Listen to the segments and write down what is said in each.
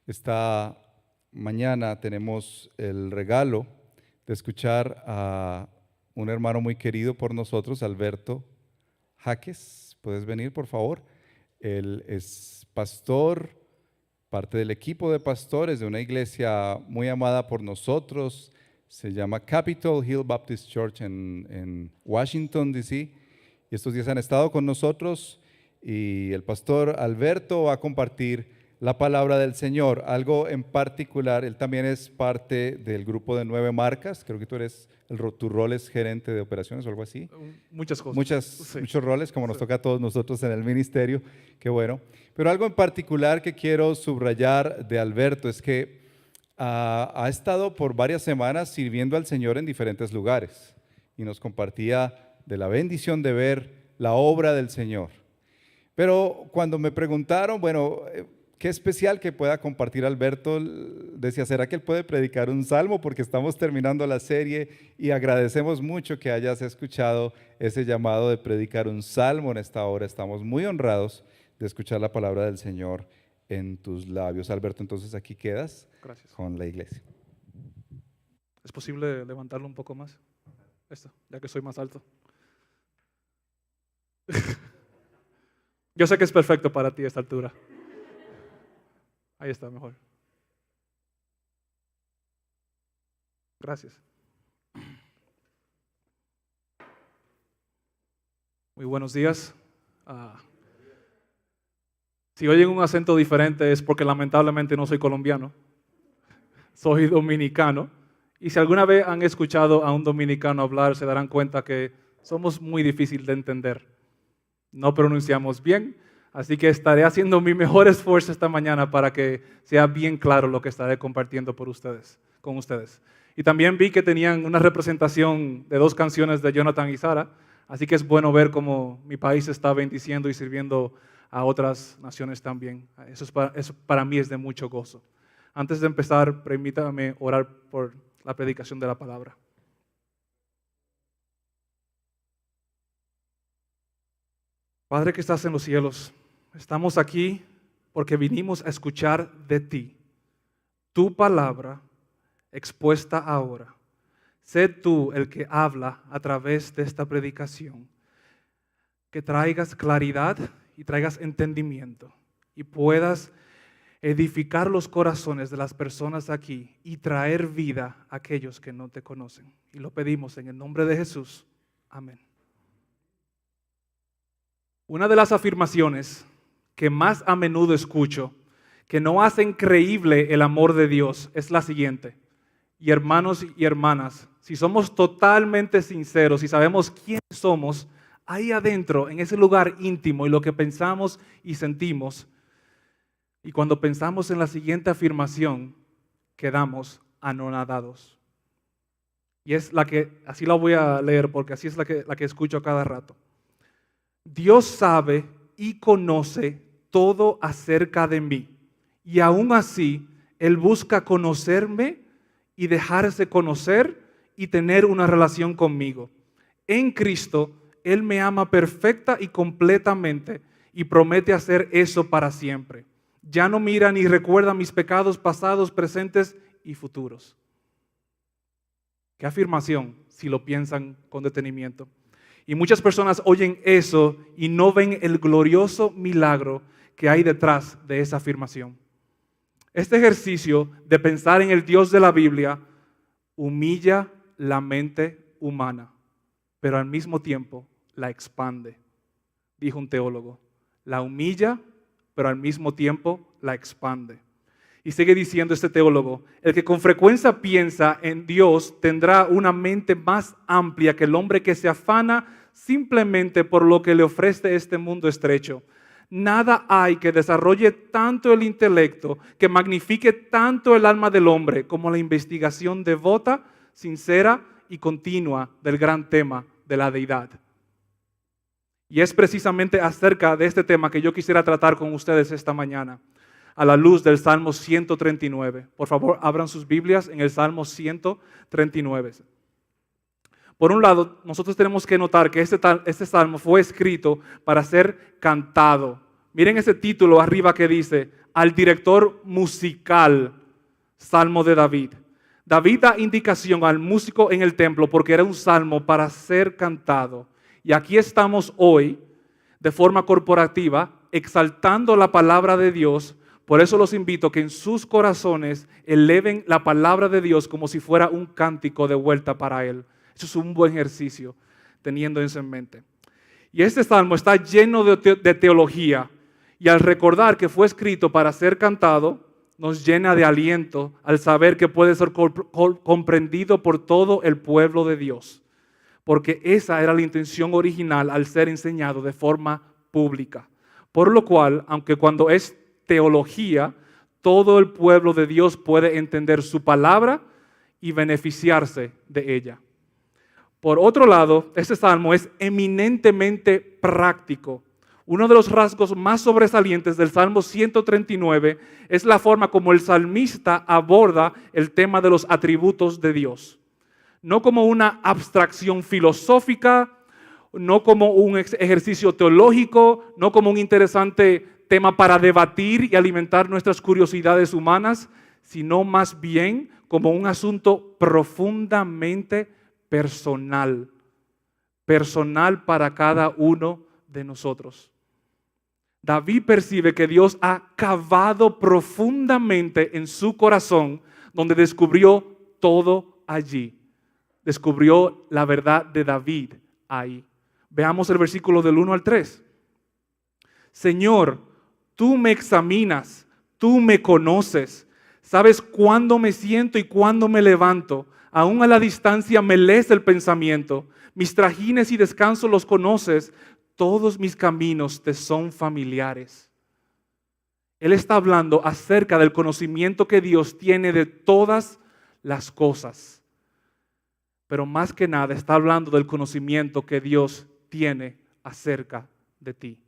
Esta mañana tenemos el regalo de escuchar a un hermano muy querido por nosotros, Alberto Jaques. ¿Puedes venir, por favor? Él es pastor, parte del equipo de pastores de una iglesia muy amada por nosotros. Se llama Capitol Hill Baptist Church en Washington, D.C. Y estos días han estado con nosotros y el pastor Alberto va a compartir la palabra del Señor, algo en particular. Él también es parte del grupo de 9 marcas. Creo que tú eres, tu rol es gerente de operaciones o algo así. Muchas cosas. Sí. Muchos roles, como nos toca a todos nosotros en el ministerio. Qué bueno. Pero algo en particular que quiero subrayar de Alberto es que ha estado por varias semanas sirviendo al Señor en diferentes lugares y nos compartía de la bendición de ver la obra del Señor. Pero cuando me preguntaron, bueno, qué especial que pueda compartir Alberto, decía, ¿será que él puede predicar un salmo? Porque estamos terminando la serie y agradecemos mucho que hayas escuchado ese llamado de predicar un salmo en esta hora. Estamos muy honrados de escuchar la palabra del Señor en tus labios. Alberto, entonces aquí quedas. Gracias. Con la iglesia. ¿Es posible levantarlo un poco más? Esto, ya que soy más alto. Yo sé que es perfecto para ti a esta altura. Ahí está, mejor. Gracias. Muy buenos días. Si oyen un acento diferente es porque lamentablemente no soy colombiano. Soy dominicano. Y si alguna vez han escuchado a un dominicano hablar, se darán cuenta que somos muy difíciles de entender. No pronunciamos bien. Así que estaré haciendo mi mejor esfuerzo esta mañana para que sea bien claro lo que estaré compartiendo con ustedes. Y también vi que tenían una representación de 2 canciones de Jonathan y Sara, así que es bueno ver cómo mi país está bendiciendo y sirviendo a otras naciones también. Eso para mí es de mucho gozo. Antes de empezar, permítame orar por la predicación de la palabra. Padre que estás en los cielos, estamos aquí porque vinimos a escuchar de ti, tu palabra expuesta ahora. Sé tú el que habla a través de esta predicación, que traigas claridad y traigas entendimiento y puedas edificar los corazones de las personas aquí y traer vida a aquellos que no te conocen. Y lo pedimos en el nombre de Jesús. Amén. Una de las afirmaciones que más a menudo escucho, que no hacen creíble el amor de Dios, es la siguiente. Y hermanos y hermanas, si somos totalmente sinceros y sabemos quién somos, ahí adentro, en ese lugar íntimo y lo que pensamos y sentimos, y cuando pensamos en la siguiente afirmación, quedamos anonadados. Y es la que, así la voy a leer porque así es la que escucho a cada rato. Dios sabe y conoce todo acerca de mí. Y aún así, Él busca conocerme y dejarse conocer y tener una relación conmigo. En Cristo, Él me ama perfecta y completamente y promete hacer eso para siempre. Ya no mira ni recuerda mis pecados pasados, presentes y futuros. Qué afirmación, si lo piensan con detenimiento. Y muchas personas oyen eso y no ven el glorioso milagro que hay detrás de esa afirmación. Este ejercicio de pensar en el Dios de la Biblia humilla la mente humana, pero al mismo tiempo la expande, dijo un teólogo. La humilla, pero al mismo tiempo la expande. Y sigue diciendo este teólogo, el que con frecuencia piensa en Dios tendrá una mente más amplia que el hombre que se afana simplemente por lo que le ofrece este mundo estrecho. Nada hay que desarrolle tanto el intelecto, que magnifique tanto el alma del hombre, como la investigación devota, sincera y continua del gran tema de la deidad. Y es precisamente acerca de este tema que yo quisiera tratar con ustedes esta mañana, a la luz del Salmo 139. Por favor, abran sus Biblias en el Salmo 139. Por un lado, nosotros tenemos que notar que este salmo fue escrito para ser cantado, Miren ese título arriba que dice, al director musical, Salmo de David. David da indicación al músico en el templo porque era un salmo para ser cantado. Y aquí estamos hoy, de forma corporativa, exaltando la palabra de Dios. Por eso los invito a que en sus corazones eleven la palabra de Dios como si fuera un cántico de vuelta para Él. Eso es un buen ejercicio, teniendo eso en mente. Y este salmo está lleno de teología. Y al recordar que fue escrito para ser cantado, nos llena de aliento al saber que puede ser comprendido por todo el pueblo de Dios. Porque esa era la intención original al ser enseñado de forma pública. Por lo cual, aunque cuando es teología, todo el pueblo de Dios puede entender su palabra y beneficiarse de ella. Por otro lado, este salmo es eminentemente práctico. Uno de los rasgos más sobresalientes del Salmo 139 es la forma como el salmista aborda el tema de los atributos de Dios. No como una abstracción filosófica, no como un ejercicio teológico, no como un interesante tema para debatir y alimentar nuestras curiosidades humanas, sino más bien como un asunto profundamente personal para cada uno de nosotros. David percibe que Dios ha cavado profundamente en su corazón, donde descubrió todo allí. Descubrió la verdad de David ahí. Veamos el versículo del 1 al 3. Señor, tú me examinas, tú me conoces, sabes cuándo me siento y cuándo me levanto. Aún a la distancia me lees el pensamiento. Mis trajines y descanso los conoces. Todos mis caminos te son familiares. Él está hablando acerca del conocimiento que Dios tiene de todas las cosas. Pero más que nada está hablando del conocimiento que Dios tiene acerca de ti.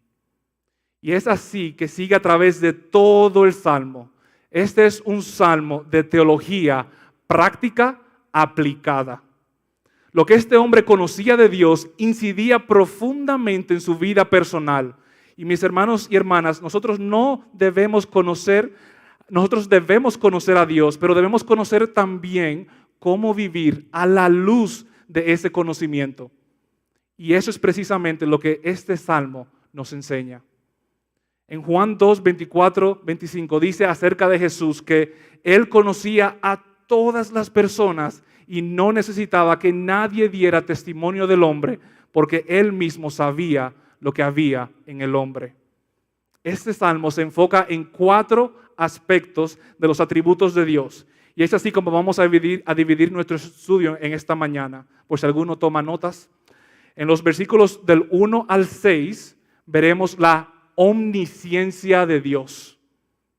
Y es así que sigue a través de todo el salmo. Este es un salmo de teología práctica aplicada. Lo que este hombre conocía de Dios incidía profundamente en su vida personal. Y mis hermanos y hermanas, nosotros debemos conocer a Dios, pero debemos conocer también cómo vivir a la luz de ese conocimiento. Y eso es precisamente lo que este salmo nos enseña. En Juan 2, 24, 25 dice acerca de Jesús que Él conocía a todas las personas y no necesitaba que nadie diera testimonio del hombre porque Él mismo sabía lo que había en el hombre. Este salmo se enfoca en 4 aspectos de los atributos de Dios. Y es así como vamos a dividir nuestro estudio en esta mañana, por si alguno toma notas. En los versículos del 1 al 6 veremos la omnisciencia de Dios.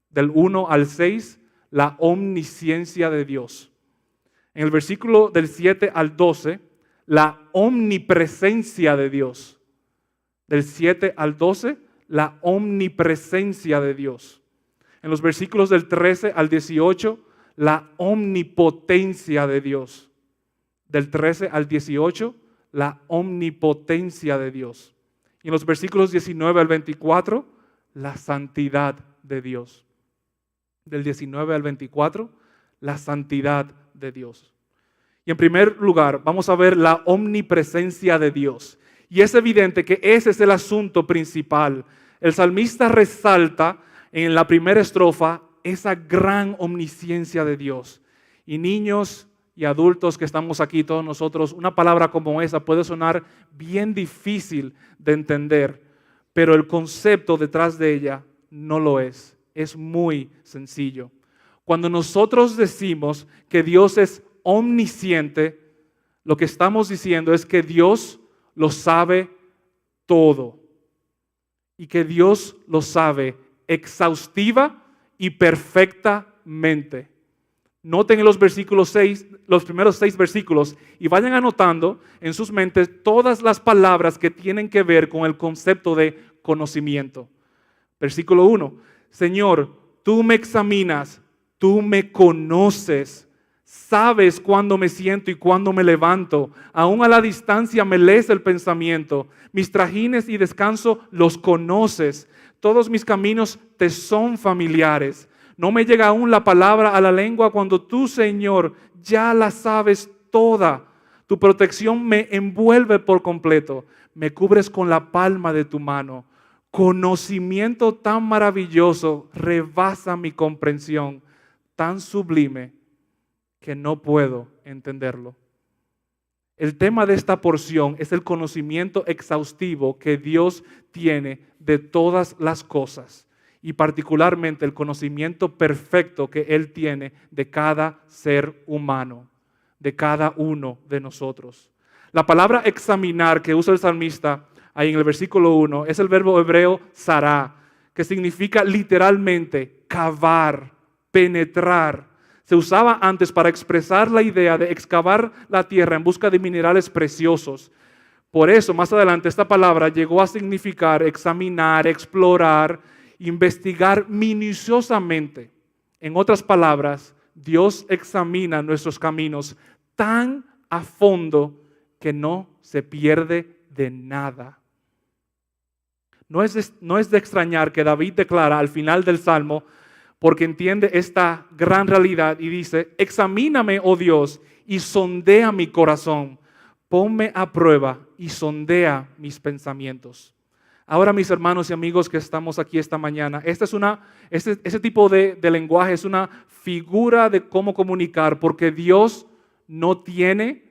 Del 1 al 6, la omnisciencia de Dios. En el versículo del 7 al 12, la omnipresencia de Dios. Del 7 al 12, la omnipresencia de Dios. En los versículos del 13 al 18, la omnipotencia de Dios. Del 13 al 18, la omnipotencia de Dios. Y en los versículos 19 al 24, la santidad de Dios. Del 19 al 24, la santidad de Dios. Y en primer lugar, vamos a ver la omnipresencia de Dios. Y es evidente que ese es el asunto principal. El salmista resalta en la primera estrofa esa gran omnisciencia de Dios. Y niños y adultos que estamos aquí, todos nosotros, una palabra como esa puede sonar bien difícil de entender, pero el concepto detrás de ella no lo es. Es muy sencillo. Cuando nosotros decimos que Dios es omnisciente, lo que estamos diciendo es que Dios lo sabe todo y que Dios lo sabe exhaustiva y perfectamente. Noten en los versículos 6, los primeros 6 versículos y vayan anotando en sus mentes todas las palabras que tienen que ver con el concepto de conocimiento. Versículo 1, Señor, tú me examinas, tú me conoces. Sabes cuándo me siento y cuándo me levanto. Aún a la distancia me lees el pensamiento. Mis trajines y descanso los conoces. Todos mis caminos te son familiares. No me llega aún la palabra a la lengua cuando tú, Señor, ya la sabes toda. Tu protección me envuelve por completo. Me cubres con la palma de tu mano. Conocimiento tan maravilloso rebasa mi comprensión, tan sublime que no puedo entenderlo. El tema de esta porción es el conocimiento exhaustivo que Dios tiene de todas las cosas y particularmente el conocimiento perfecto que Él tiene de cada ser humano, de cada uno de nosotros. La palabra examinar que usa el salmista ahí en el versículo 1 es el verbo hebreo sará, que significa literalmente cavar, penetrar. Se usaba antes para expresar la idea de excavar la tierra en busca de minerales preciosos. Por eso, más adelante, esta palabra llegó a significar examinar, explorar, investigar minuciosamente. En otras palabras, Dios examina nuestros caminos tan a fondo que no se pierde de nada. No es de extrañar que David declara al final del Salmo, porque entiende esta gran realidad y dice, examíname, oh Dios, y sondea mi corazón. Ponme a prueba y sondea mis pensamientos. Ahora, mis hermanos y amigos que estamos aquí esta mañana, ese tipo de lenguaje es una figura de cómo comunicar, porque Dios no tiene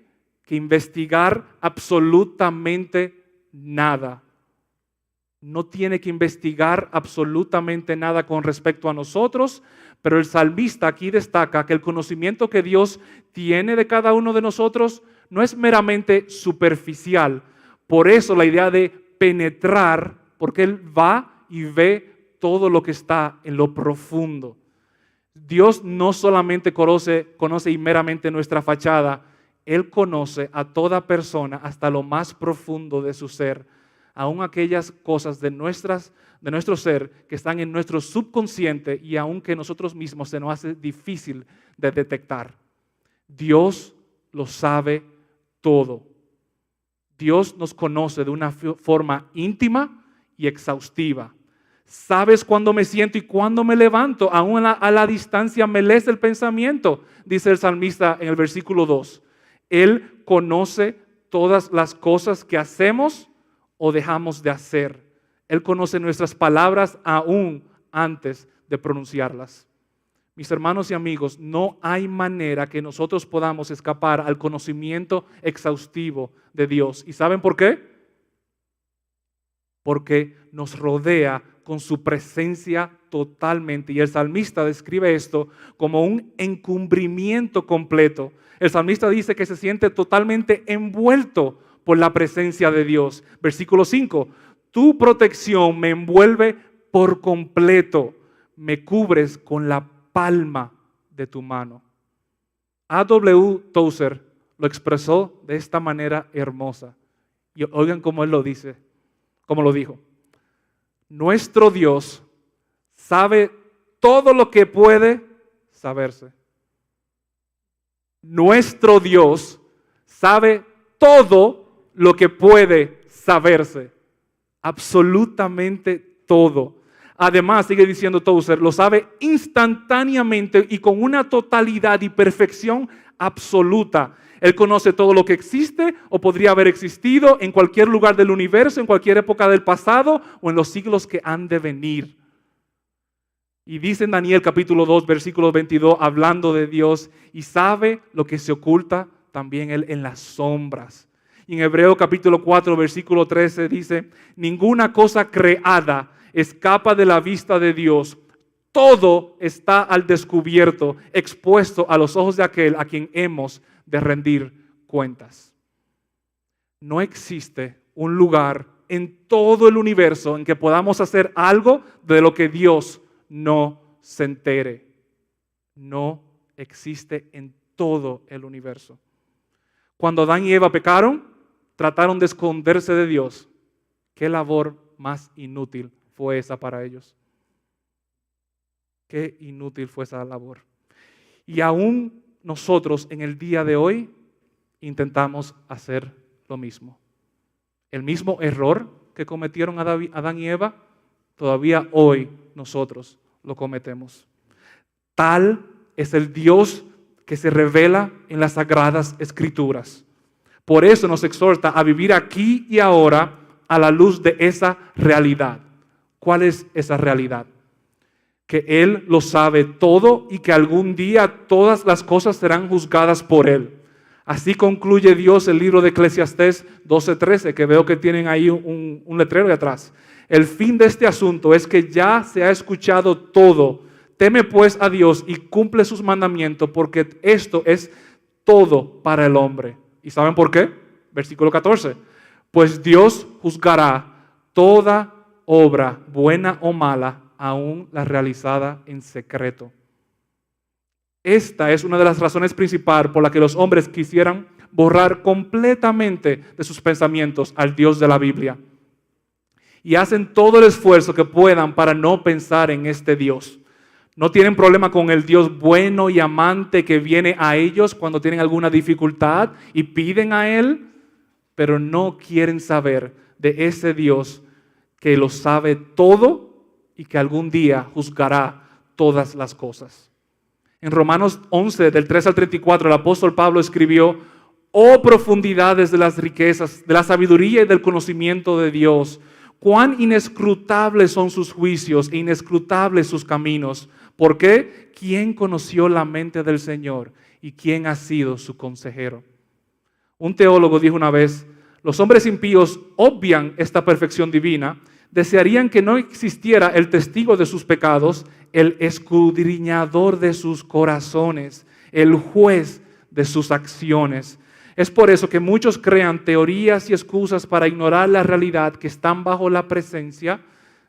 que investigar absolutamente nada. No tiene que investigar absolutamente nada con respecto a nosotros, pero el salmista aquí destaca que el conocimiento que Dios tiene de cada uno de nosotros no es meramente superficial. Por eso la idea de penetrar, porque Él va y ve todo lo que está en lo profundo. Dios no solamente conoce y meramente nuestra fachada, Él conoce a toda persona hasta lo más profundo de su ser, aún aquellas cosas de nuestro ser que están en nuestro subconsciente y aún que nosotros mismos se nos hace difícil de detectar. Dios lo sabe todo. Dios nos conoce de una forma íntima y exhaustiva. Sabes cuándo me siento y cuándo me levanto, aún a la distancia me lees el pensamiento, dice el salmista en el versículo 2. Él conoce todas las cosas que hacemos o dejamos de hacer. Él conoce nuestras palabras aún antes de pronunciarlas. Mis hermanos y amigos, no hay manera que nosotros podamos escapar al conocimiento exhaustivo de Dios. ¿Y saben por qué? Porque nos rodea con su presencia totalmente. Y el salmista describe esto como un encubrimiento completo. El salmista dice que se siente totalmente envuelto por la presencia de Dios. Versículo 5, tu protección me envuelve por completo, me cubres con la palma de tu mano. A.W. Tozer lo expresó de esta manera hermosa. Y oigan cómo él lo dice, cómo lo dijo. Nuestro Dios sabe todo lo que puede saberse. Nuestro Dios sabe todo lo que puede saberse, absolutamente todo. Además, sigue diciendo Tozer, lo sabe instantáneamente y con una totalidad y perfección absoluta. Él conoce todo lo que existe o podría haber existido en cualquier lugar del universo, en cualquier época del pasado o en los siglos que han de venir. Y dice en Daniel capítulo 2, versículo 22, hablando de Dios, y sabe lo que se oculta también Él en las sombras. Y en Hebreo capítulo 4, versículo 13 dice, ninguna cosa creada escapa de la vista de Dios. Todo está al descubierto, expuesto a los ojos de aquel a quien hemos de rendir cuentas. No existe un lugar en todo el universo en que podamos hacer algo de lo que Dios no se entere. No existe en todo el universo. Cuando Adán y Eva pecaron, trataron de esconderse de Dios. ¿Qué labor más inútil fue esa para ellos? Qué inútil fue esa labor. Y aún nosotros en el día de hoy intentamos hacer lo mismo. El mismo error que cometieron Adán y Eva, todavía hoy nosotros lo cometemos. Tal es el Dios que se revela en las Sagradas Escrituras. Por eso nos exhorta a vivir aquí y ahora a la luz de esa realidad. ¿Cuál es esa realidad? Que Él lo sabe todo y que algún día todas las cosas serán juzgadas por Él. Así concluye Dios el libro de Eclesiastés 12:13, que veo que tienen ahí un letrero de atrás. El fin de este asunto es que ya se ha escuchado todo. Teme pues a Dios y cumple sus mandamientos, porque esto es todo para el hombre. ¿Y saben por qué? Versículo 14. Pues Dios juzgará toda obra, buena o mala, aún la realizada en secreto. Esta es una de las razones principales por la que los hombres quisieran borrar completamente de sus pensamientos al Dios de la Biblia. Y hacen todo el esfuerzo que puedan para no pensar en este Dios. No tienen problema con el Dios bueno y amante que viene a ellos cuando tienen alguna dificultad y piden a Él, pero no quieren saber de ese Dios que lo sabe todo y que algún día juzgará todas las cosas. En Romanos 11, del 3 al 34, el apóstol Pablo escribió: oh profundidades de las riquezas, de la sabiduría y del conocimiento de Dios, cuán inescrutables son sus juicios e inescrutables sus caminos. ¿Por qué? ¿Quién conoció la mente del Señor y quién ha sido su consejero? Un teólogo dijo una vez: los hombres impíos obvian esta perfección divina, desearían que no existiera el testigo de sus pecados, el escudriñador de sus corazones, el juez de sus acciones. Es por eso que muchos crean teorías y excusas para ignorar la realidad, que están bajo la presencia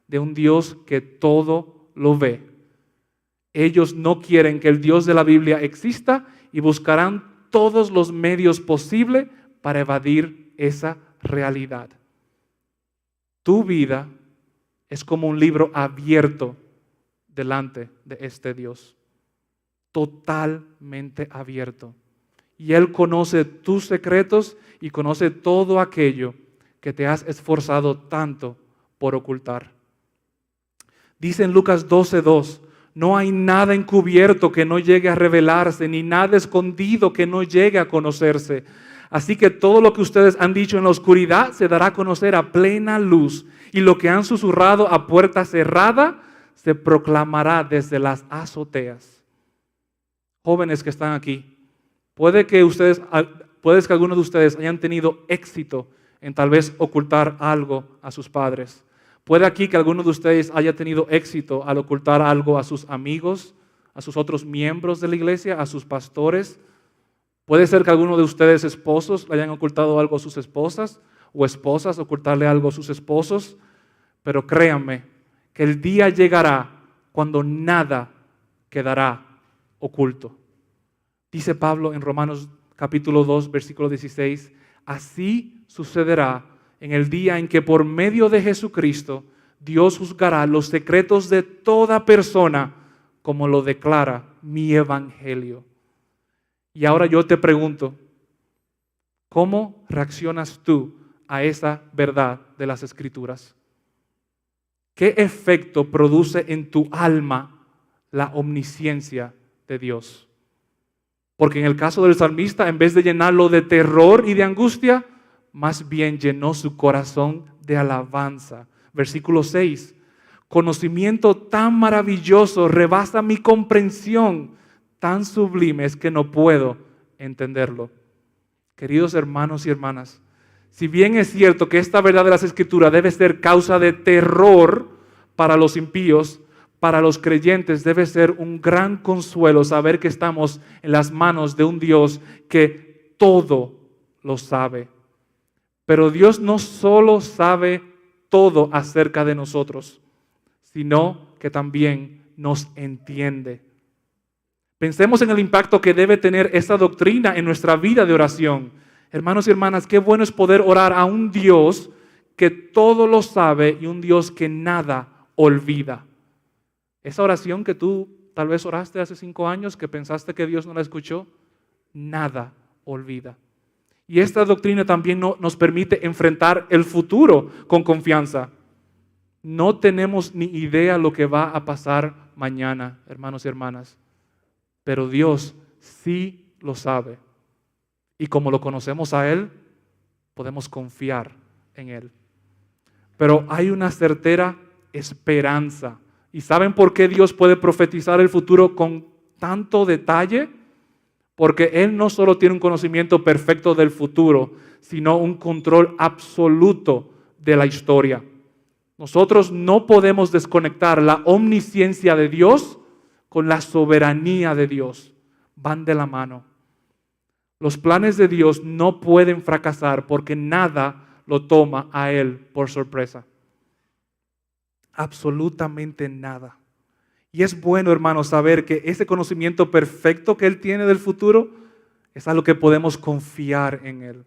de un Dios que todo lo ve. Ellos no quieren que el Dios de la Biblia exista y buscarán todos los medios posibles para evadir esa realidad. Tu vida es como un libro abierto delante de este Dios, totalmente abierto. Y Él conoce tus secretos y conoce todo aquello que te has esforzado tanto por ocultar. Dice en Lucas 12:2, no hay nada encubierto que no llegue a revelarse, ni nada escondido que no llegue a conocerse. Así que todo lo que ustedes han dicho en la oscuridad se dará a conocer a plena luz, y lo que han susurrado a puerta cerrada se proclamará desde las azoteas. Jóvenes que están aquí, puede que algunos de ustedes hayan tenido éxito en tal vez ocultar algo a sus padres. Puede aquí que alguno de ustedes haya tenido éxito al ocultar algo a sus amigos, a sus otros miembros de la iglesia, a sus pastores. Puede ser que alguno de ustedes esposos le hayan ocultado algo a sus esposas, o esposas ocultarle algo a sus esposos. Pero créanme que el día llegará cuando nada quedará oculto. Dice Pablo en Romanos capítulo 2, versículo 16, así sucederá en el día en que por medio de Jesucristo Dios juzgará los secretos de toda persona, como lo declara mi evangelio. Y ahora yo te pregunto, ¿cómo reaccionas tú a esa verdad de las Escrituras? ¿Qué efecto produce en tu alma la omnisciencia de Dios? Porque en el caso del salmista, en vez de llenarlo de terror y de angustia, más bien llenó su corazón de alabanza. Versículo 6. Conocimiento tan maravilloso rebasa mi comprensión, tan sublime es que no puedo entenderlo. Queridos hermanos y hermanas, si bien es cierto que esta verdad de las Escrituras debe ser causa de terror para los impíos, para los creyentes debe ser un gran consuelo saber que estamos en las manos de un Dios que todo lo sabe. Pero Dios no solo sabe todo acerca de nosotros, sino que también nos entiende. Pensemos en el impacto que debe tener esta doctrina en nuestra vida de oración. Hermanos y hermanas, qué bueno es poder orar a un Dios que todo lo sabe y un Dios que nada olvida. Esa oración que tú tal vez oraste hace 5 años, que pensaste que Dios no la escuchó, nada olvida. Y esta doctrina también nos permite enfrentar el futuro con confianza. No tenemos ni idea lo que va a pasar mañana, hermanos y hermanas, pero Dios sí lo sabe. Y como lo conocemos a Él, podemos confiar en Él. Pero hay una certera esperanza. ¿Y saben por qué Dios puede profetizar el futuro con tanto detalle? Porque Él no solo tiene un conocimiento perfecto del futuro, sino un control absoluto de la historia. Nosotros no podemos desconectar la omnisciencia de Dios con la soberanía de Dios. Van de la mano. Los planes de Dios no pueden fracasar porque nada lo toma a Él por sorpresa. Absolutamente nada. Y es bueno, hermanos, saber que ese conocimiento perfecto que Él tiene del futuro es algo que podemos confiar en Él.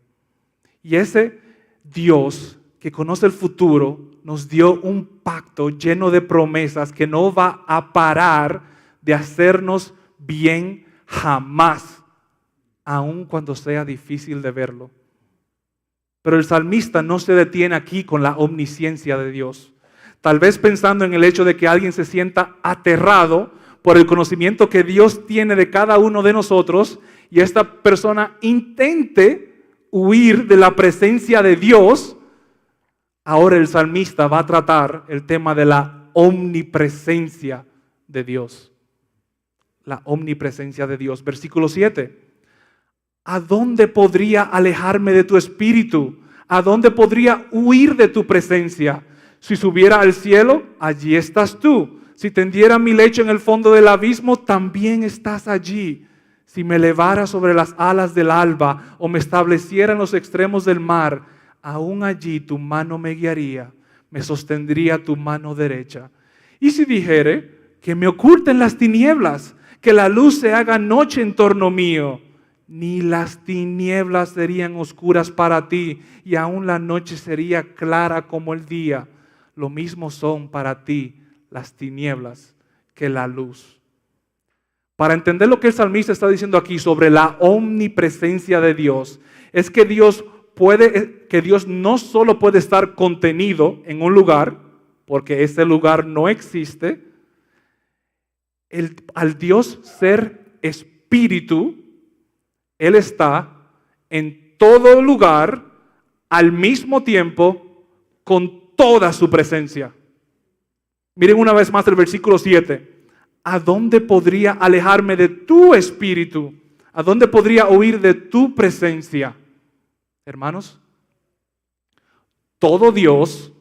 Y ese Dios que conoce el futuro nos dio un pacto lleno de promesas que no va a parar de hacernos bien jamás, aun cuando sea difícil de verlo. Pero el salmista no se detiene aquí con la omnisciencia de Dios. Tal vez pensando en el hecho de que alguien se sienta aterrado por el conocimiento que Dios tiene de cada uno de nosotros y esta persona intente huir de la presencia de Dios. Ahora el salmista va a tratar el tema de la omnipresencia de Dios. La omnipresencia de Dios. Versículo 7. ¿A dónde podría alejarme de tu espíritu? ¿A dónde podría huir de tu presencia? Si subiera al cielo, allí estás tú. Si tendiera mi lecho en el fondo del abismo, también estás allí. Si me elevara sobre las alas del alba o me estableciera en los extremos del mar, aún allí tu mano me guiaría, me sostendría tu mano derecha. Y si dijere que me oculten las tinieblas, que la luz se haga noche en torno mío, ni las tinieblas serían oscuras para ti, y aún la noche sería clara como el día. Lo mismo son para ti las tinieblas que la luz. Para entender lo que el salmista está diciendo aquí sobre la omnipresencia de Dios, es que Dios no solo puede estar contenido en un lugar, porque ese lugar no existe. Al Dios ser espíritu, Él está en todo lugar, al mismo tiempo, con toda su presencia. Miren una vez más el versículo 7. ¿A dónde podría alejarme de tu espíritu? ¿A dónde podría huir de tu presencia? Hermanos, todo Dios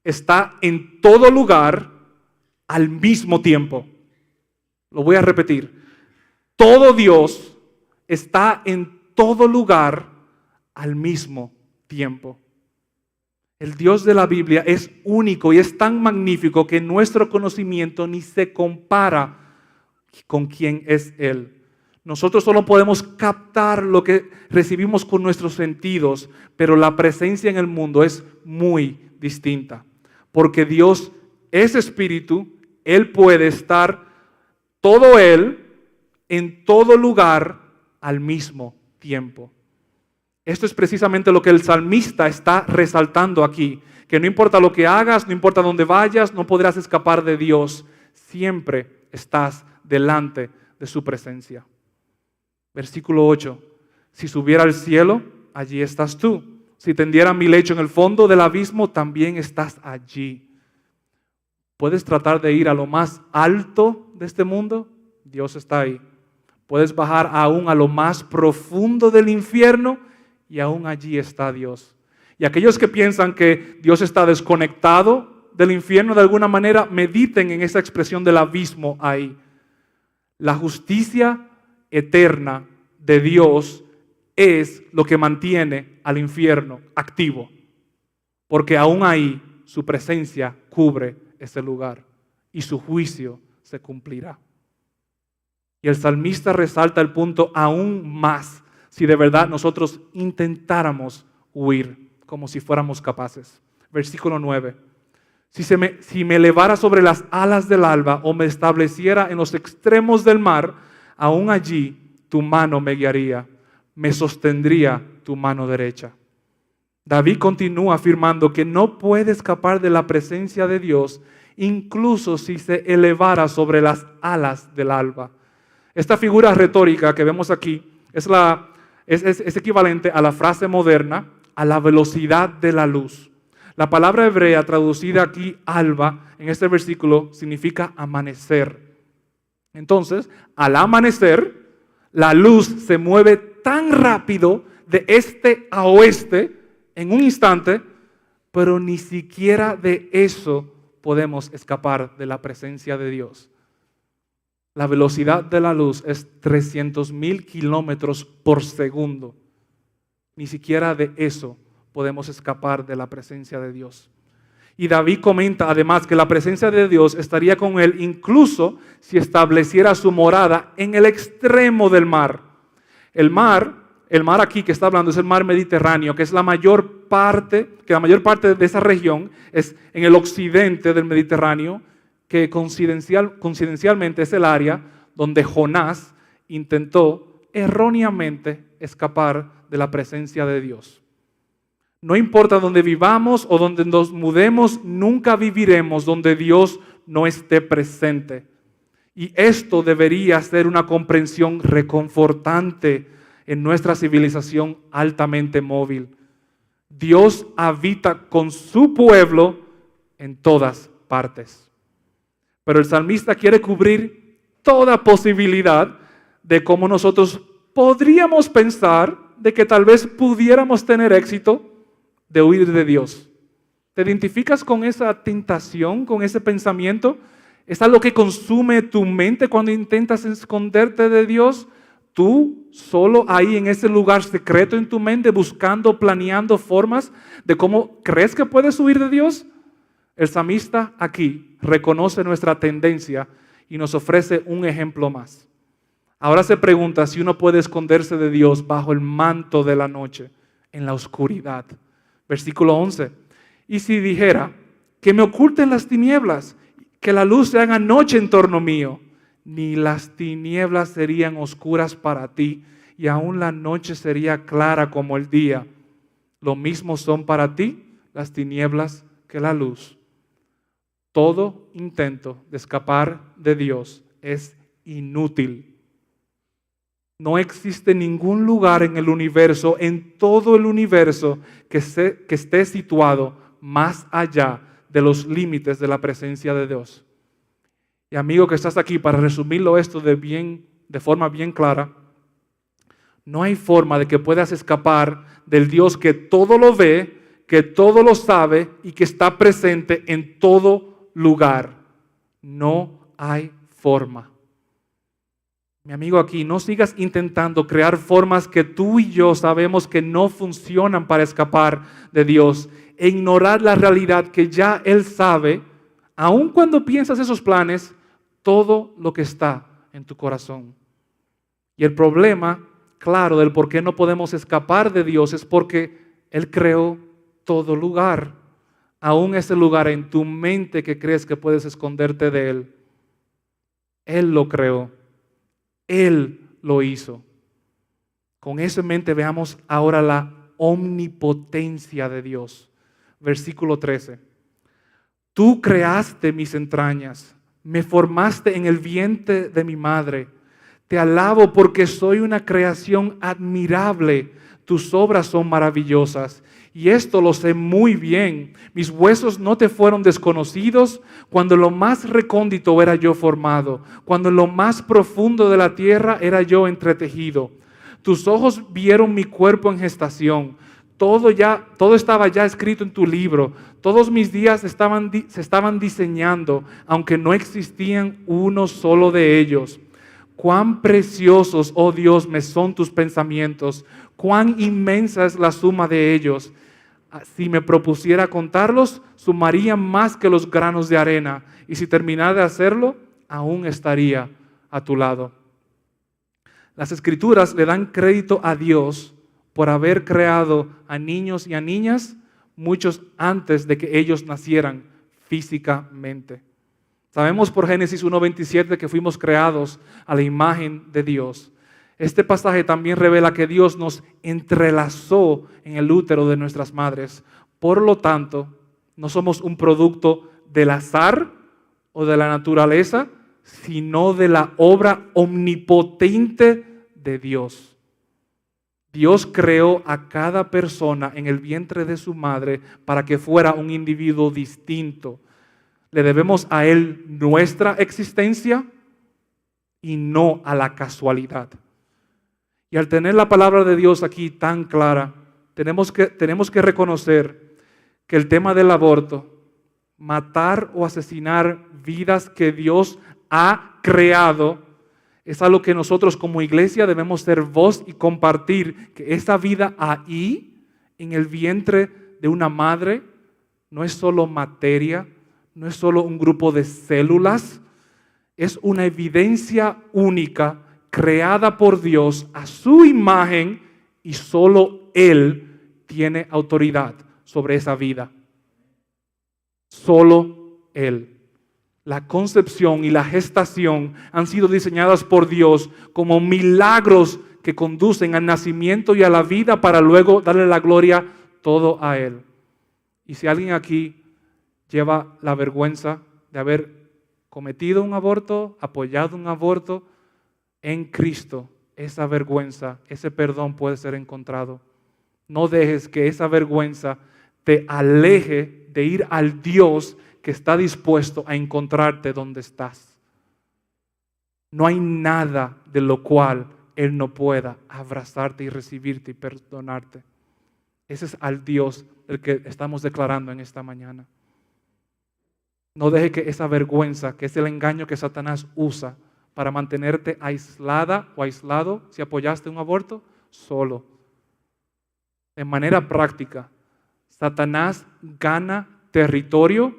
está en todo lugar al mismo tiempo. Lo voy a repetir. Todo Dios está en todo lugar al mismo tiempo. El Dios de la Biblia es único y es tan magnífico que nuestro conocimiento ni se compara con quién es Él. Nosotros solo podemos captar lo que recibimos con nuestros sentidos, pero la presencia en el mundo es muy distinta. Porque Dios es espíritu, Él puede estar todo Él en todo lugar al mismo tiempo. Esto es precisamente lo que el salmista está resaltando aquí, que no importa lo que hagas, no importa dónde vayas, no podrás escapar de Dios. Siempre estás delante de su presencia. Versículo 8. Si subiera al cielo, allí estás tú. Si tendiera mi lecho en el fondo del abismo, también estás allí. ¿Puedes tratar de ir a lo más alto de este mundo? Dios está ahí. Puedes bajar aún a lo más profundo del infierno y aún allí está Dios. Y aquellos que piensan que Dios está desconectado del infierno de alguna manera, mediten en esa expresión del abismo ahí. La justicia eterna de Dios es lo que mantiene al infierno activo, porque aún ahí su presencia cubre ese lugar y su juicio se cumplirá. Y el salmista resalta el punto aún más si de verdad nosotros intentáramos huir como si fuéramos capaces. Versículo 9. Si me elevara sobre las alas del alba o me estableciera en los extremos del mar, aún allí tu mano me guiaría, me sostendría tu mano derecha. David continúa afirmando que no puede escapar de la presencia de Dios, incluso si se elevara sobre las alas del alba. Esta figura retórica que vemos aquí es equivalente a la frase moderna, a la velocidad de la luz. La palabra hebrea traducida aquí, alba, en este versículo significa amanecer. Entonces, al amanecer, la luz se mueve tan rápido de este a oeste en un instante, pero ni siquiera de eso podemos escapar de la presencia de Dios. La velocidad de la luz es 300,000 kilómetros por segundo. Ni siquiera de eso podemos escapar de la presencia de Dios. Y David comenta además que la presencia de Dios estaría con él incluso si estableciera su morada en el extremo del mar. El mar aquí que está hablando es el mar Mediterráneo, que es la mayor parte de esa región es en el occidente del Mediterráneo, que coincidencialmente es el área donde Jonás intentó erróneamente escapar de la presencia de Dios. No importa dónde vivamos o donde nos mudemos, nunca viviremos donde Dios no esté presente. Y esto debería ser una comprensión reconfortante en nuestra civilización altamente móvil. Dios habita con su pueblo en todas partes. Pero el salmista quiere cubrir toda posibilidad de cómo nosotros podríamos pensar de que tal vez pudiéramos tener éxito de huir de Dios. ¿Te identificas con esa tentación, con ese pensamiento? ¿Es algo que consume tu mente cuando intentas esconderte de Dios? Tú solo ahí en ese lugar secreto en tu mente buscando, planeando formas de cómo crees que puedes huir de Dios. El salmista aquí reconoce nuestra tendencia y nos ofrece un ejemplo más. Ahora se pregunta si uno puede esconderse de Dios bajo el manto de la noche, en la oscuridad. Versículo 11. Y si dijera que me oculten las tinieblas, que la luz se haga noche en torno mío, ni las tinieblas serían oscuras para ti, y aún la noche sería clara como el día. Lo mismo son para ti las tinieblas que la luz. Todo intento de escapar de Dios es inútil. No existe ningún lugar en el universo, en todo el universo, que esté situado más allá de los límites de la presencia de Dios. Y amigo que estás aquí, para resumirlo esto de forma bien clara, no hay forma de que puedas escapar del Dios que todo lo ve, que todo lo sabe y que está presente en todo lugar. No hay forma. Mi amigo aquí, no sigas intentando crear formas que tú y yo sabemos que no funcionan para escapar de Dios e ignorar la realidad que ya Él sabe, aun cuando piensas esos planes, todo lo que está en tu corazón. Y el problema, claro, del por qué no podemos escapar de Dios es porque Él creó todo lugar, aún ese lugar en tu mente que crees que puedes esconderte de Él. Él lo creó. Él lo hizo. Con eso en mente veamos ahora la omnipotencia de Dios. Versículo 13. Tú creaste mis entrañas, me formaste en el vientre de mi madre. Te alabo porque soy una creación admirable. Tus obras son maravillosas. Y esto lo sé muy bien. Mis huesos no te fueron desconocidos cuando en lo más recóndito era yo formado, cuando en lo más profundo de la tierra era yo entretejido. Tus ojos vieron mi cuerpo en gestación. Todo estaba ya escrito en tu libro. Todos mis días se estaban diseñando, aunque no existían uno solo de ellos. Cuán preciosos, oh Dios, me son tus pensamientos. Cuán inmensa es la suma de ellos. Si me propusiera contarlos, sumarían más que los granos de arena. Y si terminara de hacerlo, aún estaría a tu lado. Las Escrituras le dan crédito a Dios por haber creado a niños y a niñas, muchos antes de que ellos nacieran físicamente. Sabemos por Génesis 1:27 que fuimos creados a la imagen de Dios. Este pasaje también revela que Dios nos entrelazó en el útero de nuestras madres. Por lo tanto, no somos un producto del azar o de la naturaleza, sino de la obra omnipotente de Dios. Dios creó a cada persona en el vientre de su madre para que fuera un individuo distinto. Le debemos a Él nuestra existencia y no a la casualidad. Y al tener la palabra de Dios aquí tan clara, tenemos que reconocer que el tema del aborto, matar o asesinar vidas que Dios ha creado, es algo que nosotros como iglesia debemos ser voz y compartir, que esa vida ahí, en el vientre de una madre, no es solo materia, no es solo un grupo de células, es una evidencia única creada por Dios a su imagen y solo Él tiene autoridad sobre esa vida. Solo Él. La concepción y la gestación han sido diseñadas por Dios como milagros que conducen al nacimiento y a la vida para luego darle la gloria todo a Él. Y si alguien aquí lleva la vergüenza de haber cometido un aborto, apoyado un aborto, en Cristo, esa vergüenza, ese perdón puede ser encontrado. No dejes que esa vergüenza te aleje de ir al Dios que está dispuesto a encontrarte donde estás. No hay nada de lo cual Él no pueda abrazarte y recibirte y perdonarte. Ese es al Dios del que estamos declarando en esta mañana. No deje que esa vergüenza, que es el engaño que Satanás usa para mantenerte aislada o aislado, si apoyaste un aborto, solo. De manera práctica, Satanás gana territorio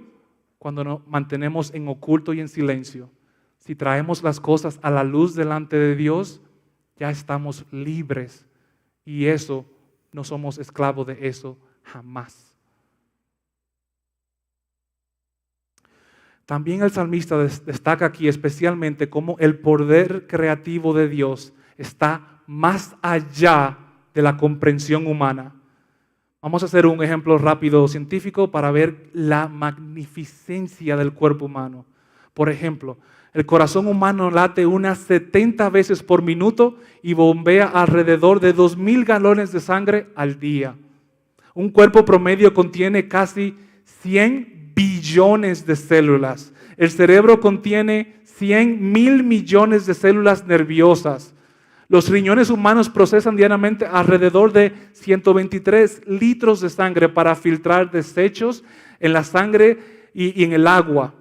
cuando nos mantenemos en oculto y en silencio. Si traemos las cosas a la luz delante de Dios, ya estamos libres. Y eso, no somos esclavos de eso jamás. También el salmista destaca aquí especialmente cómo el poder creativo de Dios está más allá de la comprensión humana. Vamos a hacer un ejemplo rápido científico para ver la magnificencia del cuerpo humano. Por ejemplo, el corazón humano late unas 70 veces por minuto y bombea alrededor de 2,000 galones de sangre al día. Un cuerpo promedio contiene casi 100 billones de células. El cerebro contiene 100,000 millones de células nerviosas. Los riñones humanos procesan diariamente alrededor de 123 litros de sangre para filtrar desechos en la sangre y en el agua.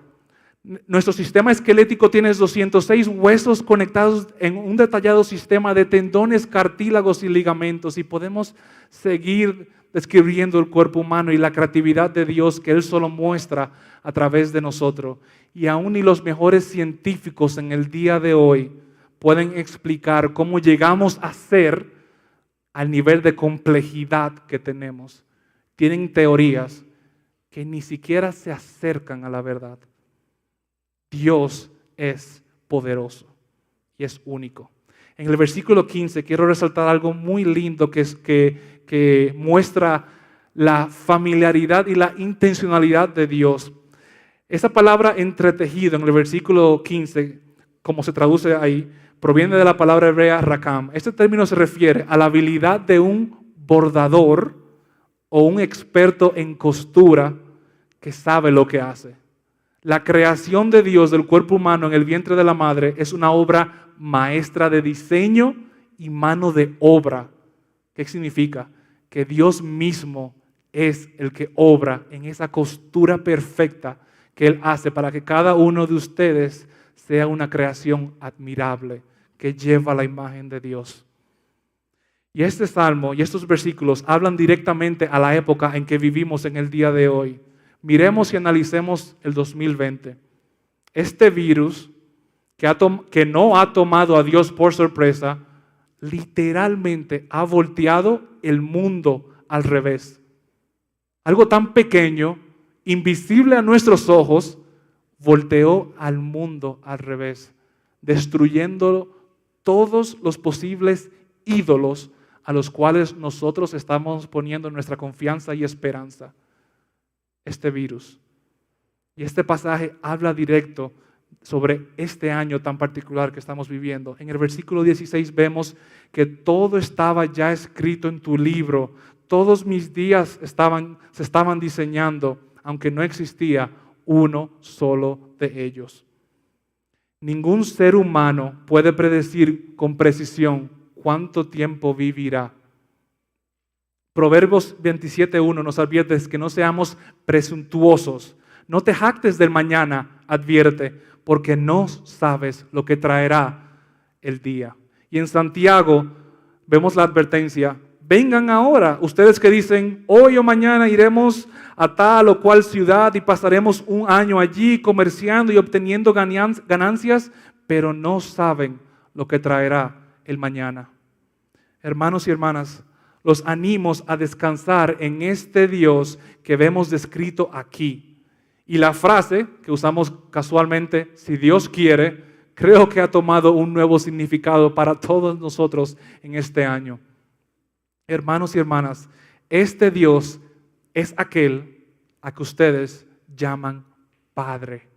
Nuestro sistema esquelético tiene 206 huesos conectados en un detallado sistema de tendones, cartílagos y ligamentos. Y podemos seguir describiendo el cuerpo humano y la creatividad de Dios que Él solo muestra a través de nosotros. Y aún ni los mejores científicos en el día de hoy pueden explicar cómo llegamos a ser al nivel de complejidad que tenemos. Tienen teorías que ni siquiera se acercan a la verdad. Dios es poderoso y es único. En el versículo 15 quiero resaltar algo muy lindo que muestra la familiaridad y la intencionalidad de Dios. Esa palabra entretejido en el versículo 15, como se traduce ahí, proviene de la palabra hebrea rakam. Este término se refiere a la habilidad de un bordador o un experto en costura que sabe lo que hace. La creación de Dios del cuerpo humano en el vientre de la madre es una obra maestra de diseño y mano de obra. ¿Qué significa? Que Dios mismo es el que obra en esa costura perfecta que Él hace para que cada uno de ustedes sea una creación admirable que lleva la imagen de Dios. Y este salmo y estos versículos hablan directamente a la época en que vivimos en el día de hoy. Miremos y analicemos el 2020. Este virus que no ha tomado a Dios por sorpresa, literalmente ha volteado el mundo al revés. Algo tan pequeño, invisible a nuestros ojos, volteó al mundo al revés, destruyendo todos los posibles ídolos a los cuales nosotros estamos poniendo nuestra confianza y esperanza. Este virus. Y este pasaje habla directo sobre este año tan particular que estamos viviendo. En el versículo 16 vemos que todo estaba ya escrito en tu libro. Todos mis días se estaban diseñando, aunque no existía uno solo de ellos. Ningún ser humano puede predecir con precisión cuánto tiempo vivirá. Proverbios 27:1 nos advierte que no seamos presuntuosos. No te jactes del mañana, advierte, porque no sabes lo que traerá el día. Y en Santiago vemos la advertencia: vengan ahora, ustedes que dicen, hoy o mañana iremos a tal o cual ciudad y pasaremos un año allí comerciando y obteniendo ganancias, pero no saben lo que traerá el mañana. Hermanos y hermanas, los animo a descansar en este Dios que vemos descrito aquí. Y la frase que usamos casualmente, si Dios quiere, creo que ha tomado un nuevo significado para todos nosotros en este año. Hermanos y hermanas, este Dios es aquel a que ustedes llaman Padre.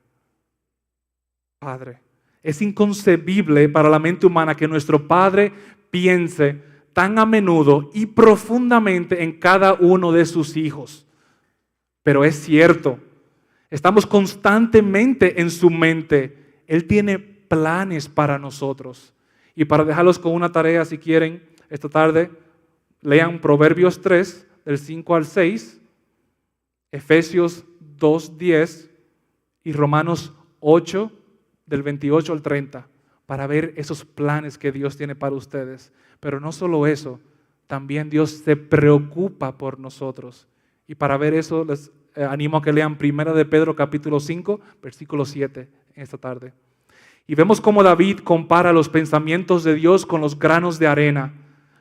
Padre. Es inconcebible para la mente humana que nuestro Padre piense tan a menudo y profundamente en cada uno de sus hijos. Pero es cierto, estamos constantemente en su mente. Él tiene planes para nosotros. Y para dejarlos con una tarea, si quieren, esta tarde, lean Proverbios 3, del 5 al 6, Efesios 2:10 y Romanos 8, del 28 al 30, para ver esos planes que Dios tiene para ustedes. Pero no solo eso, también Dios se preocupa por nosotros. Y para ver eso, les animo a que lean 1 de Pedro capítulo 5, versículo 7 esta tarde. Y vemos cómo David compara los pensamientos de Dios con los granos de arena,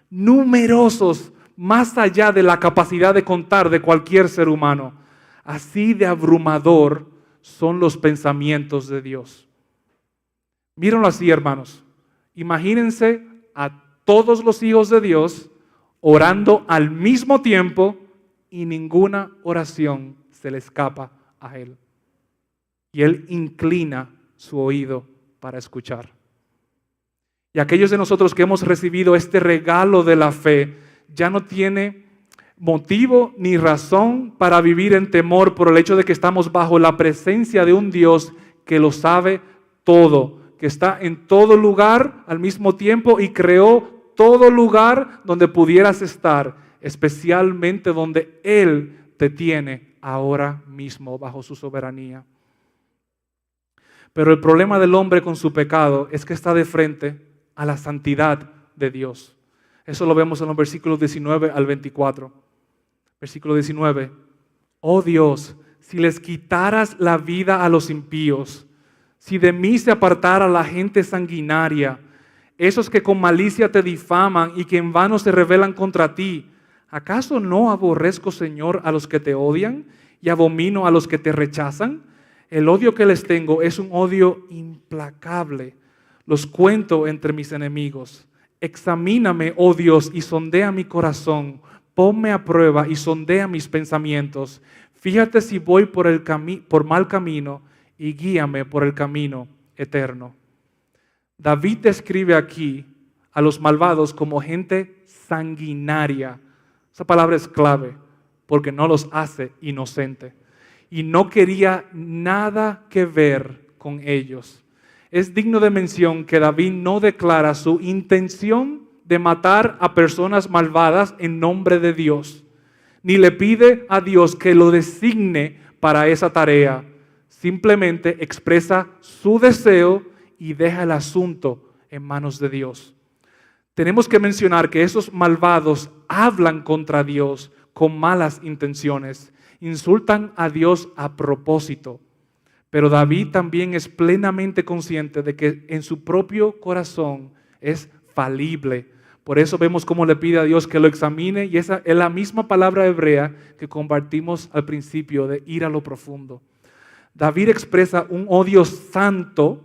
numerosos, más allá de la capacidad de contar de cualquier ser humano. Así de abrumador son los pensamientos de Dios. Mírenlo así, hermanos. Imagínense a todos los hijos de Dios orando al mismo tiempo y ninguna oración se le escapa a Él. Y Él inclina su oído para escuchar. Y aquellos de nosotros que hemos recibido este regalo de la fe, ya no tiene motivo ni razón para vivir en temor por el hecho de que estamos bajo la presencia de un Dios que lo sabe todo, que está en todo lugar al mismo tiempo y creó todo lugar donde pudieras estar, especialmente donde Él te tiene ahora mismo bajo su soberanía. Pero el problema del hombre con su pecado es que está de frente a la santidad de Dios. Eso lo vemos en los versículos 19 al 24. Versículo 19. Oh Dios, si les quitaras la vida a los impíos, si de mí se apartara la gente sanguinaria, esos que con malicia te difaman y que en vano se rebelan contra ti, ¿acaso no aborrezco, Señor, a los que te odian y abomino a los que te rechazan? El odio que les tengo es un odio implacable. Los cuento entre mis enemigos. Examíname, oh Dios, y sondea mi corazón. Ponme a prueba y sondea mis pensamientos. Fíjate si voy por mal camino y guíame por el camino eterno. David describe aquí a los malvados como gente sanguinaria. Esa palabra es clave porque no los hace inocentes. Y no quería nada que ver con ellos. Es digno de mención que David no declara su intención de matar a personas malvadas en nombre de Dios, ni le pide a Dios que lo designe para esa tarea. Simplemente expresa su deseo y deja el asunto en manos de Dios. Tenemos que mencionar que esos malvados hablan contra Dios con malas intenciones, insultan a Dios a propósito. Pero David también es plenamente consciente de que en su propio corazón es falible. Por eso vemos cómo le pide a Dios que lo examine, y esa es la misma palabra hebrea que compartimos al principio de ir a lo profundo. David expresa un odio santo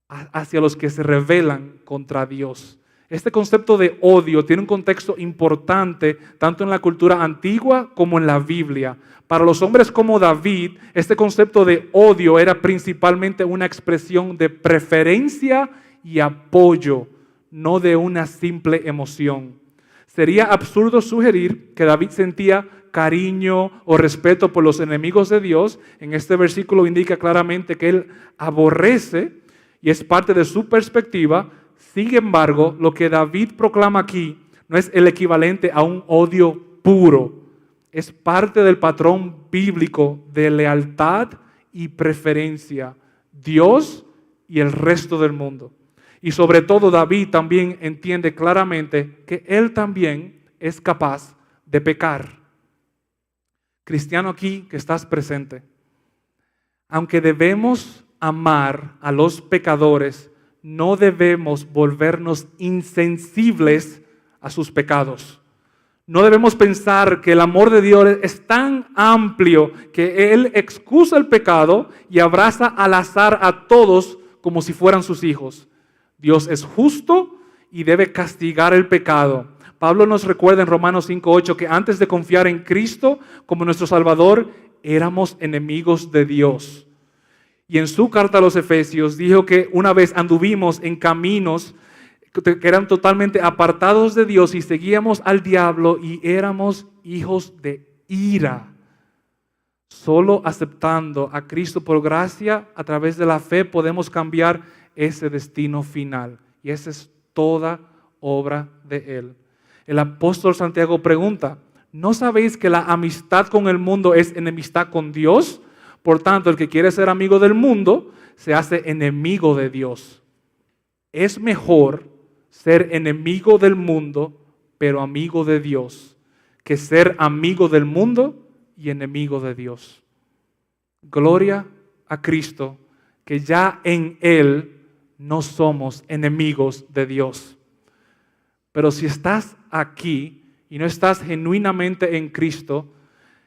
hacia los que se rebelan contra Dios. Este concepto de odio tiene un contexto importante tanto en la cultura antigua como en la Biblia. Para los hombres como David, este concepto de odio era principalmente una expresión de preferencia y apoyo, no de una simple emoción. Sería absurdo sugerir que David sentía cariño o respeto por los enemigos de Dios. En este versículo indica claramente que él aborrece y es parte de su perspectiva. Sin embargo, lo que David proclama aquí no es el equivalente a un odio puro. Es parte del patrón bíblico de lealtad y preferencia. Dios y el resto del mundo. Y sobre todo David también entiende claramente que él también es capaz de pecar. Cristiano aquí que estás presente, aunque debemos amar a los pecadores, no debemos volvernos insensibles a sus pecados. No debemos pensar que el amor de Dios es tan amplio que Él excusa el pecado y abraza al azar a todos como si fueran sus hijos. Dios es justo y debe castigar el pecado. Pablo nos recuerda en Romanos 5:8 que antes de confiar en Cristo como nuestro Salvador, éramos enemigos de Dios. Y en su carta a los Efesios dijo que una vez anduvimos en caminos que eran totalmente apartados de Dios y seguíamos al diablo y éramos hijos de ira. Solo aceptando a Cristo por gracia, a través de la fe, podemos cambiar ese destino final. Y esa es toda obra de Él. El apóstol Santiago pregunta, ¿no sabéis que la amistad con el mundo es enemistad con Dios? Por tanto, el que quiere ser amigo del mundo se hace enemigo de Dios. Es mejor ser enemigo del mundo, pero amigo de Dios, que ser amigo del mundo y enemigo de Dios. Gloria a Cristo, que ya en Él no somos enemigos de Dios. Pero si estás aquí y no estás genuinamente en Cristo,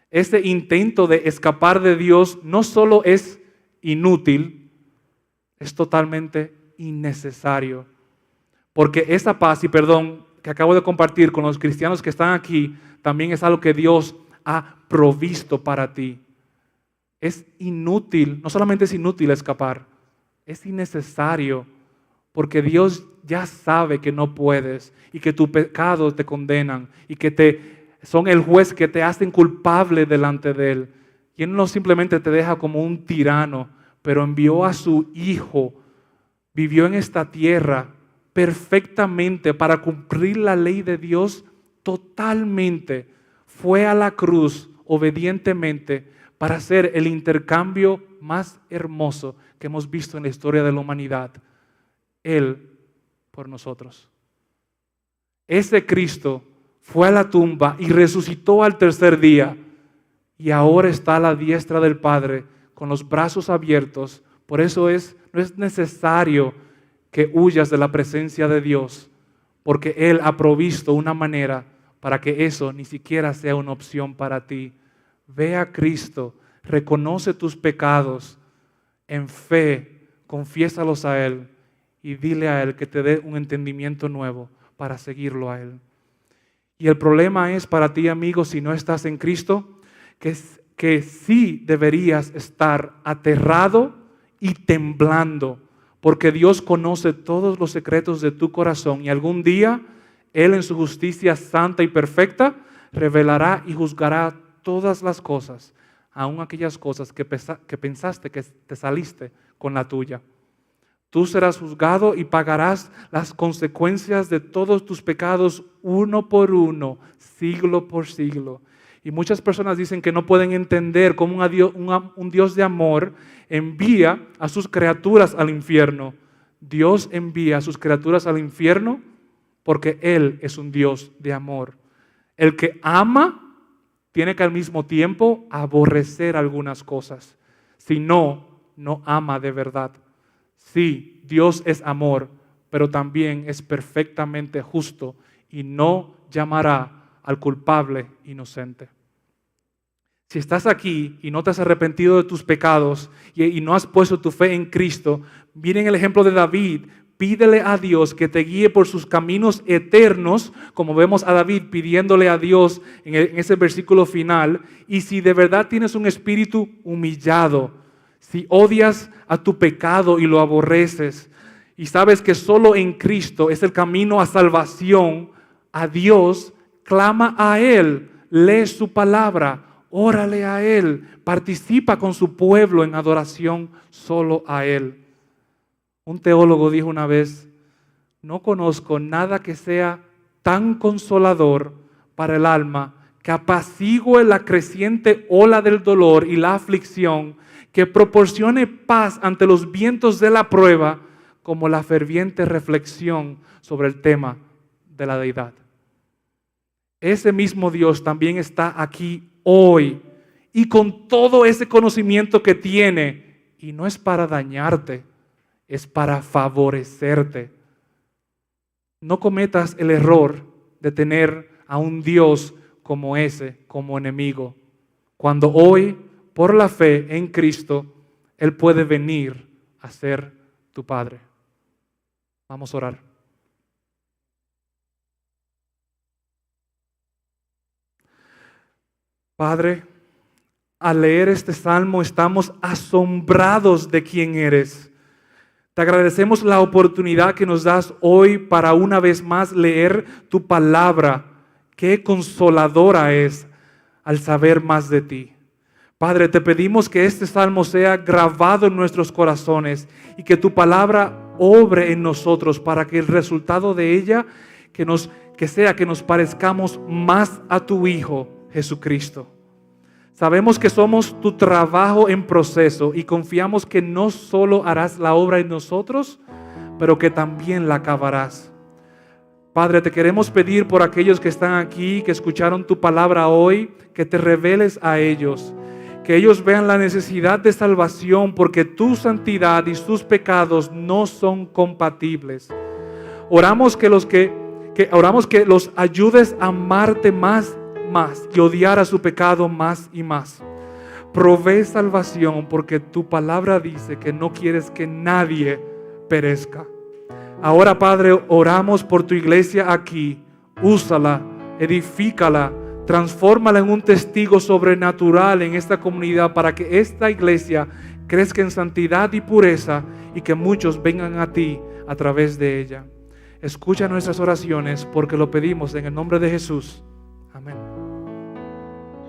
ese intento de escapar de Dios no solo es inútil, es totalmente innecesario. Porque esa paz y perdón que acabo de compartir con los cristianos que están aquí, también es algo que Dios ha provisto para ti. Es inútil, no solamente es inútil escapar, es innecesario, porque Dios ya sabe que no puedes y que tus pecados te condenan y que son el juez que te hacen culpable delante de Él. Y Él no simplemente te deja como un tirano, pero envió a su Hijo, vivió en esta tierra perfectamente para cumplir la ley de Dios totalmente. Fue a la cruz obedientemente para hacer el intercambio más hermoso que hemos visto en la historia de la humanidad. Él por nosotros. Ese Cristo fue a la tumba y resucitó al tercer día y ahora está a la diestra del Padre con los brazos abiertos. Por eso no es necesario que huyas de la presencia de Dios, porque Él ha provisto una manera para que eso ni siquiera sea una opción para ti. Ve a Cristo, reconoce tus pecados en fe, confiésalos a Él y dile a Él que te dé un entendimiento nuevo para seguirlo a Él. Y el problema es para ti, amigo, si no estás en Cristo, que sí deberías estar aterrado y temblando, porque Dios conoce todos los secretos de tu corazón y algún día Él en su justicia santa y perfecta revelará y juzgará todas las cosas, aun aquellas cosas que pensaste que te saliste con la tuya. Tú serás juzgado y pagarás las consecuencias de todos tus pecados uno por uno, siglo por siglo. Y muchas personas dicen que no pueden entender cómo un Dios de amor envía a sus criaturas al infierno. Dios envía a sus criaturas al infierno porque Él es un Dios de amor. El que ama tiene que al mismo tiempo aborrecer algunas cosas. Si no, no ama de verdad. Sí, Dios es amor, pero también es perfectamente justo y no llamará al culpable inocente. Si estás aquí y no te has arrepentido de tus pecados y no has puesto tu fe en Cristo, miren el ejemplo de David. Pídele a Dios que te guíe por sus caminos eternos, como vemos a David pidiéndole a Dios en ese versículo final. Y si de verdad tienes un espíritu humillado, si odias a tu pecado y lo aborreces, y sabes que solo en Cristo es el camino a salvación, a Dios, clama a Él, lee su palabra, órale a Él, participa con su pueblo en adoración solo a Él. Un teólogo dijo una vez: no conozco nada que sea tan consolador para el alma, que apacigüe la creciente ola del dolor y la aflicción, que proporcione paz ante los vientos de la prueba, como la ferviente reflexión sobre el tema de la deidad. Ese mismo Dios también está aquí hoy y con todo ese conocimiento que tiene, y no es para dañarte, es para favorecerte. No cometas el error de tener a un Dios como ese, como enemigo, cuando hoy, por la fe en Cristo, Él puede venir a ser tu Padre. Vamos a orar. Padre, al leer este salmo estamos asombrados de quién eres. Te agradecemos la oportunidad que nos das hoy para una vez más leer tu palabra. Qué consoladora es al saber más de ti. Padre, te pedimos que este salmo sea grabado en nuestros corazones y que tu palabra obre en nosotros para que el resultado de ella que sea que nos parezcamos más a tu Hijo Jesucristo. Sabemos que somos tu trabajo en proceso y confiamos que no solo harás la obra en nosotros, pero que también la acabarás. Padre, te queremos pedir por aquellos que están aquí, que escucharon tu palabra hoy, que te reveles a ellos, que ellos vean la necesidad de salvación porque tu santidad y sus pecados no son compatibles. Oramos que los ayudes a amarte más y odiar a su pecado más y más. Provee salvación porque tu palabra dice que no quieres que nadie perezca. Ahora, Padre, oramos por tu iglesia aquí. Úsala, edifícala, transfórmala en un testigo sobrenatural en esta comunidad para que esta iglesia crezca en santidad y pureza y que muchos vengan a ti a través de ella. Escucha nuestras oraciones porque lo pedimos en el nombre de Jesús. Amén.